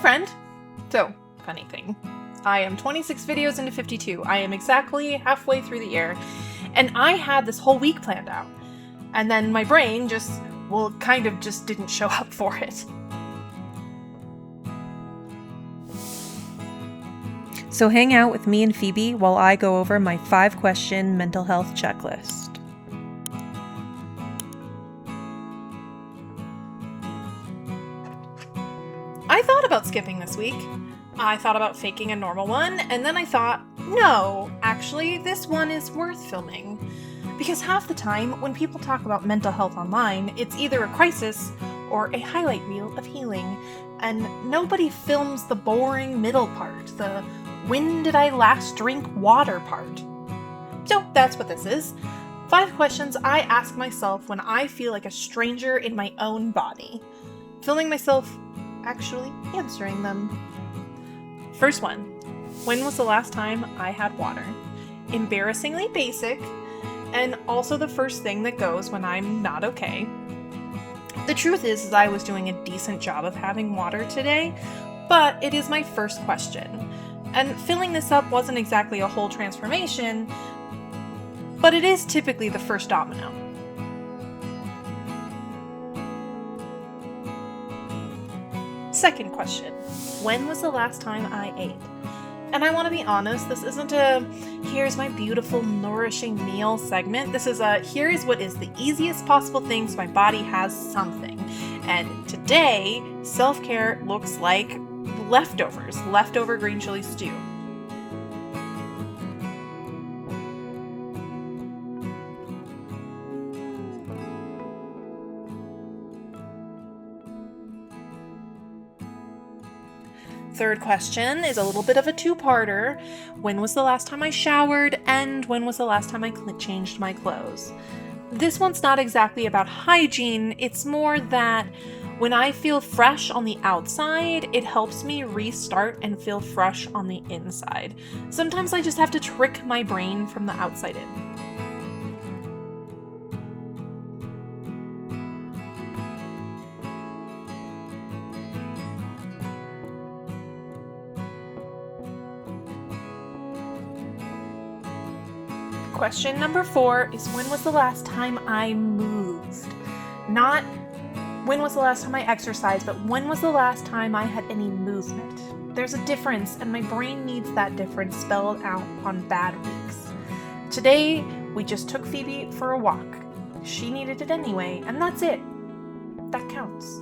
friend. So, funny thing. I am 26 videos into 52. I am exactly halfway through the year. And I had this whole week planned out. And then my brain just didn't show up for it. So hang out with me and Phoebe while I go over my 5-question mental health checklist. I thought about skipping this week. I thought about faking a normal one, and then I thought, no, actually, this one is worth filming. Because half the time, when people talk about mental health online, it's either a crisis or a highlight reel of healing, and nobody films the boring middle part, the when did I last drink water part. So that's what this is. 5 questions I ask myself when I feel like a stranger in my own body. Filming myself actually answering them. First one, when was the last time I had water? Embarrassingly basic, and also the first thing that goes when I'm not okay. The truth is I was doing a decent job of having water today, but it is my first question. And filling this up wasn't exactly a whole transformation, but it is typically the first domino. Second question, when was the last time I ate? And I want to be honest, this isn't a here's my beautiful nourishing meal segment. This is a here is what is the easiest possible thing so my body has something. And today, self-care looks like leftover green chili stew. Third question is a little bit of a two-parter. When was the last time I showered, and when was the last time I changed my clothes? This one's not exactly about hygiene, it's more that when I feel fresh on the outside, it helps me restart and feel fresh on the inside. Sometimes I just have to trick my brain from the outside in. Question number 4 is when was the last time I moved? Not when was the last time I exercised, but when was the last time I had any movement? There's a difference, and my brain needs that difference spelled out on bad weeks. Today, we just took Phoebe for a walk. She needed it anyway, and that's it. That counts.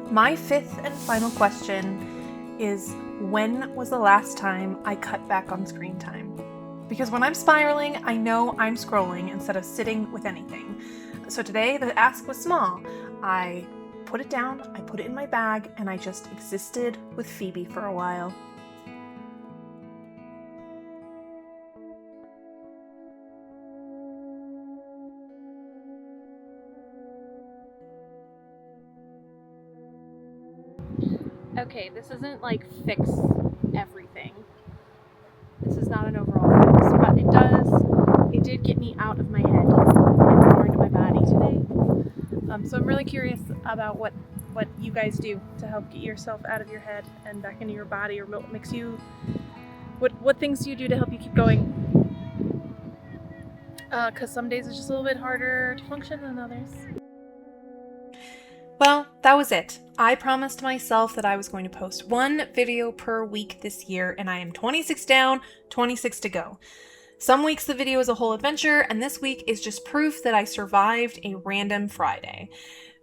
My 5th and final question is, when was the last time I cut back on screen time? Because when I'm spiraling, I know I'm scrolling instead of sitting with anything. So today, the ask was small. I put it down, I put it in my bag, and I just existed with Phoebe for a while. Okay, this isn't like fix everything. This is not an overall fix, but it did get me out of my head and more into my body today. So I'm really curious about what you guys do to help get yourself out of your head and back into your body, or what makes you, what things do you do to help you keep going? Because some days it's just a little bit harder to function than others. Well, that was it. I promised myself that I was going to post 1 video per week this year, and I am 26 down, 26 to go. Some weeks the video is a whole adventure, and this week is just proof that I survived a random Friday.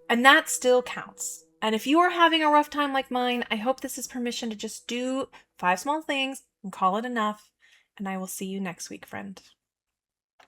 And that still counts. And if you are having a rough time like mine, I hope this is permission to just do 5 small things and call it enough. And I will see you next week, friend.